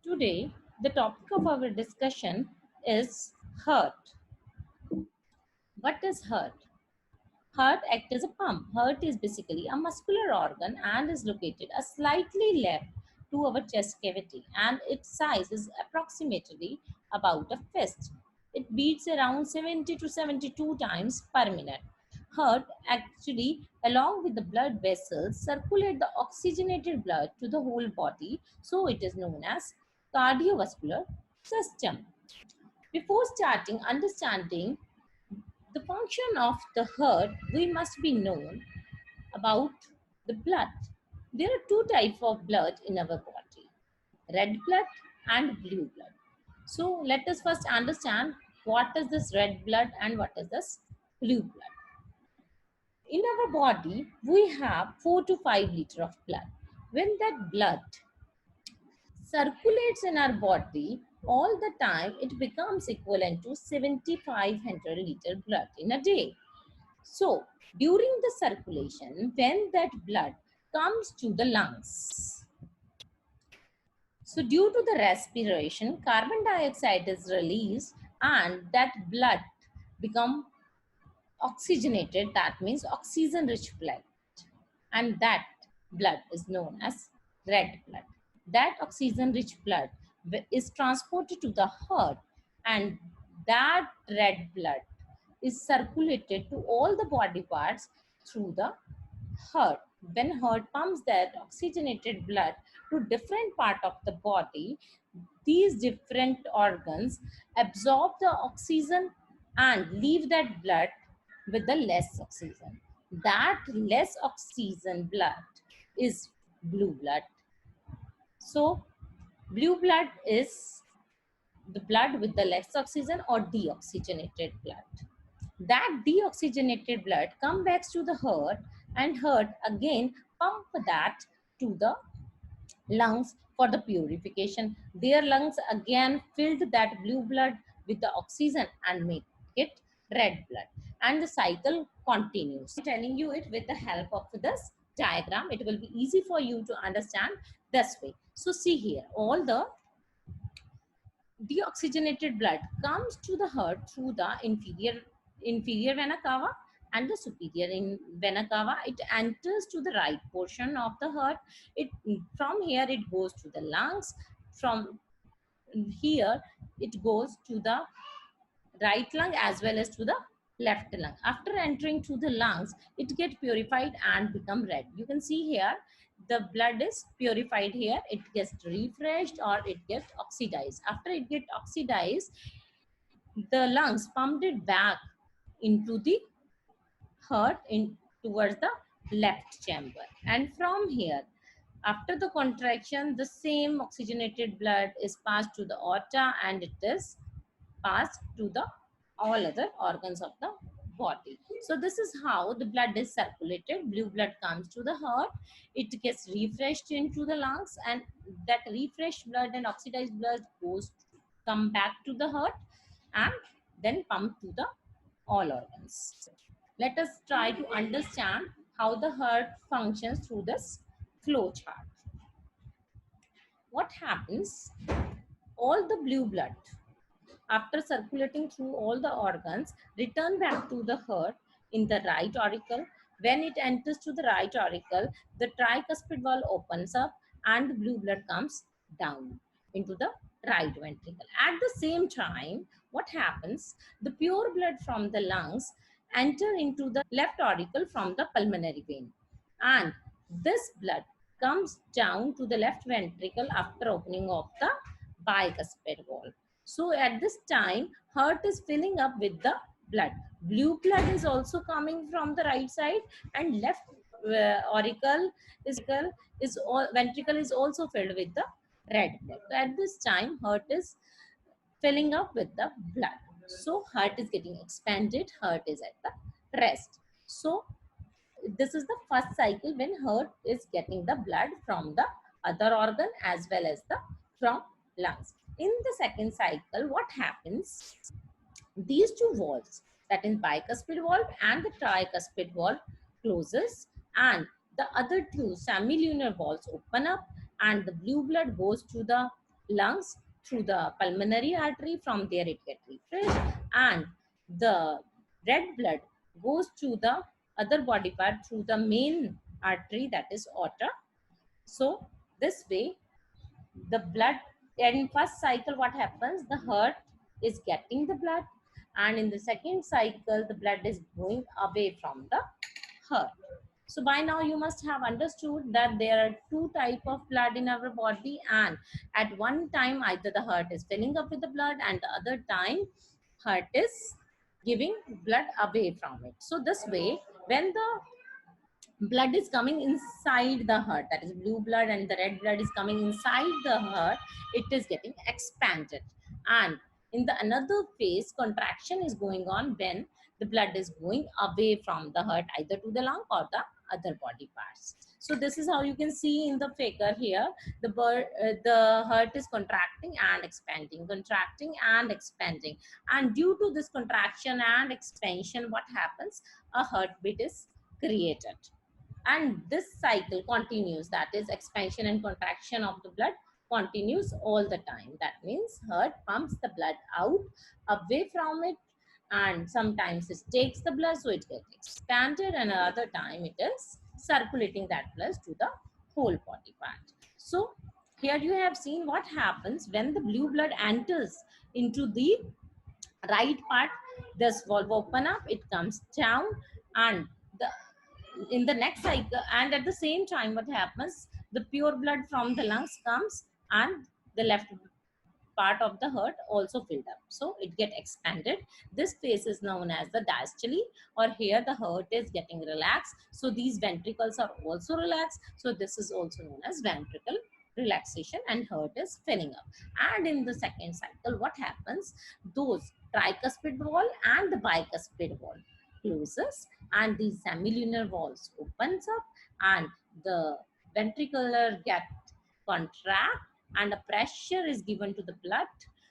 Today, the topic of our discussion is heart. What is heart? Heart acts as a pump. Heart is basically a muscular organ and is located a slightly left to our chest cavity, and its size is approximately about a fist. It beats around 70 to 72 times per minute. Heart actually, along with the blood vessels, circulate the oxygenated blood to the whole body, so it is known as cardiovascular system. Before starting understanding the function of the heart, we must be known about the blood. There are two types of blood in our body, red blood and blue blood. So let us first understand what is this red blood and what is this blue blood. In our body, we have 4 to 5 liter of blood. When that blood circulates in our body all the time, it becomes equivalent to 7,500 liter blood in a day. So, during the circulation, when that blood comes to the lungs, so due to the respiration, carbon dioxide is released and that blood become oxygenated. That means oxygen-rich blood, and that blood is known as red blood. That oxygen-rich blood is transported to the heart, and that red blood is circulated to all the body parts through the heart. When heart pumps that oxygenated blood to different part of the body, these different organs absorb the oxygen and leave that blood with the less oxygen. That less oxygen blood is blue blood. So blue blood is the blood with the less oxygen or deoxygenated blood. That deoxygenated blood come back to the heart, and heart again pump that to the lungs for the purification. Their lungs again filled that blue blood with the oxygen and make it red blood, and the cycle continues. I'm telling you it with the help of this diagram. It will be easy for you to understand this way. So see here, all the deoxygenated blood comes to the heart through the inferior vena cava and the superior in vena cava. It enters to the right portion of the heart. It from here it goes to the lungs. From here it goes to the right lung as well as to the left lung. After entering to the lungs, it get purified and become red. You can see here the blood is purified here. It gets refreshed or it gets oxidized. After it get oxidized, the lungs pumped it back into the heart in towards the left chamber. And from here, after the contraction, the same oxygenated blood is passed to the aorta and it is passed to the all other organs of the body. So this is how the blood is circulated. Blue blood comes to the heart, it gets refreshed into the lungs, and that refreshed blood and oxidized blood goes come back to the heart and then pump to the all organs. Let us try to understand how the heart functions through this flow chart. What happens? All the blue blood, after circulating through all the organs, return back to the heart in the right auricle. When it enters to the right auricle, the tricuspid valve opens up and the blue blood comes down into the right ventricle. At the same time, what happens? The pure blood from the lungs enter into the left auricle from the pulmonary vein, and this blood comes down to the left ventricle after opening of the bicuspid valve. So at this time, heart is filling up with the blood. Blue blood is also coming from the right side, and left auricle is all, ventricle is also filled with the red blood. So at this time, heart is filling up with the blood. So heart is getting expanded, heart is at the rest. So this is the first cycle when heart is getting the blood from the other organ as well as the from lungs. In the second cycle, what happens? These two valves, that is bicuspid valve and the tricuspid valve, closes, and the other two semilunar valves open up, and the blue blood goes to the lungs through the pulmonary artery. From there it gets refreshed, and the red blood goes to the other body part through the main artery, that is aorta. So this way the blood, in first cycle what happens, the heart is getting the blood, and in the second cycle the blood is going away from the heart. So by now you must have understood that there are two type of blood in our body, and at one time either the heart is filling up with the blood and the other time heart is giving blood away from it. So this way, when the blood is coming inside the heart, that is blue blood, and the red blood is coming inside the heart, it is getting expanded. And in the another phase, contraction is going on when the blood is going away from the heart, either to the lung or the other body parts. So this is how you can see in the figure here, the heart is contracting and expanding, contracting and expanding, and due to this contraction and expansion, what happens, a heartbeat is created. And this cycle continues, that is expansion and contraction of the blood continues all the time. That means heart pumps the blood out away from it, and sometimes it takes the blood so it gets expanded, and another time it is circulating that blood to the whole body part. So here you have seen what happens when the blue blood enters into the right part. This valve open up, it comes down, and the in the next cycle, and at the same time what happens, the pure blood from the lungs comes, and the left part of the heart also filled up, so it get expanded. This phase is known as the diastole, or here the heart is getting relaxed, so these ventricles are also relaxed, so this is also known as ventricle relaxation, and heart is filling up. And in the second cycle what happens, those tricuspid wall and the bicuspid wall closes, and the semilunar walls opens up, and the ventricular get contract, and a pressure is given to the blood,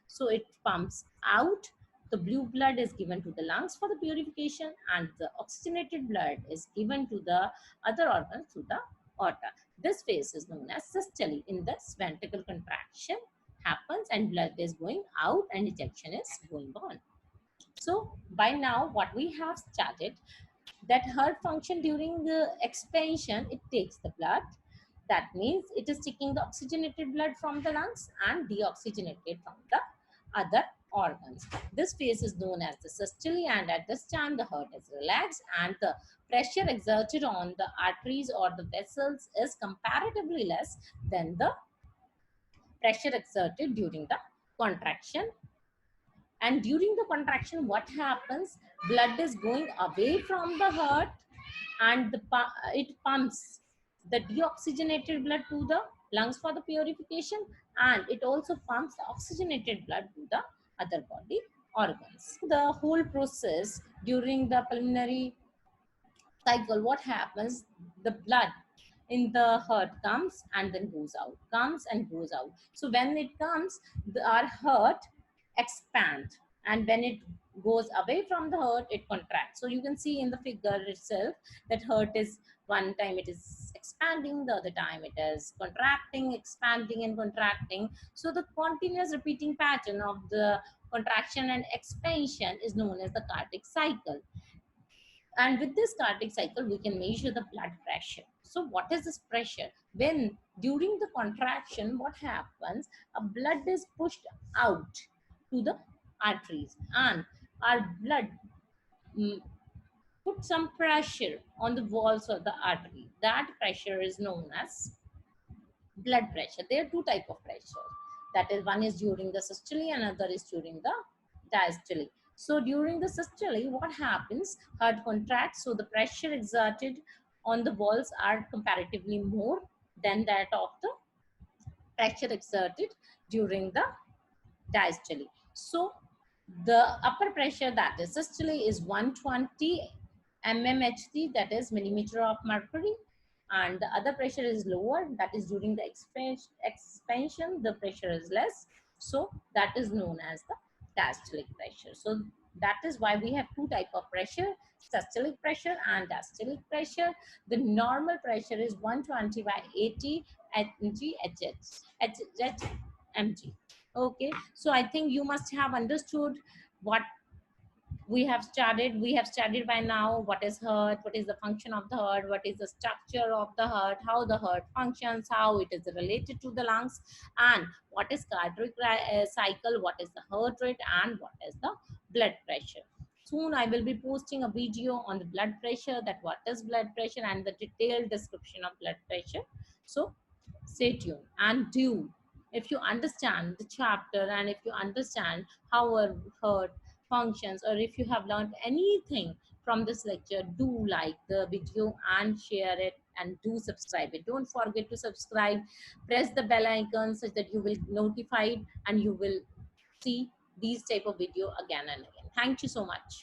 so it pumps out. The blue blood is given to the lungs for the purification, and the oxygenated blood is given to the other organs through the aorta. This phase is known as systole. In this, ventricle contraction happens and blood is going out and ejection is going on. So by now what we have started, that heart function during the expansion, it takes the blood, that means it is taking the oxygenated blood from the lungs and deoxygenated from the other organs. This phase is known as the systole, and at this time the heart is relaxed and the pressure exerted on the arteries or the vessels is comparatively less than the pressure exerted during the contraction. And during the contraction what happens, blood is going away from the heart, and it pumps the deoxygenated blood to the lungs for the purification, and it also pumps the oxygenated blood to the other body organs. The whole process during the pulmonary cycle, what happens, the blood in the heart comes and then goes out, comes and goes out. So when it comes, our heart expand, and when it goes away from the heart, it contracts. So you can see in the figure itself that heart is, one time it is expanding, the other time it is contracting, expanding and contracting. So the continuous repeating pattern of the contraction and expansion is known as the cardiac cycle. And with this cardiac cycle, we can measure the blood pressure. So what is this pressure? When during the contraction, what happens? A blood is pushed out to the arteries, and our blood put some pressure on the walls of the artery. That pressure is known as blood pressure. There are two types of pressure. That is, one is during the systole, another is during the diastole. So during the systole, what happens? Heart contracts, so the pressure exerted on the walls are comparatively more than that of the pressure exerted during the diastole. So the upper pressure, that is systole, is 120 mmHg, that is millimeter of mercury, and the other pressure is lower, that is during the expansion the pressure is less, so that is known as the diastolic pressure. So that is why we have two type of pressure, systolic pressure and diastolic pressure. The normal pressure is 120 by 80 Hg. mg. Okay, so I think you must have understood what we have studied by now. What is heart, what is the function of the heart, what is the structure of the heart, how the heart functions, how it is related to the lungs, and what is cardiac cycle, what is the heart rate, and what is the blood pressure. Soon I will be posting a video on the blood pressure, that what is blood pressure and the detailed description of blood pressure. So stay tuned and do, if you understand the chapter and if you understand how our heart functions, or if you have learned anything from this lecture, do like the video and share it, and do subscribe it. Don't forget to subscribe, press the bell icon so that you will notified and you will see these type of video again and again. Thank you so much.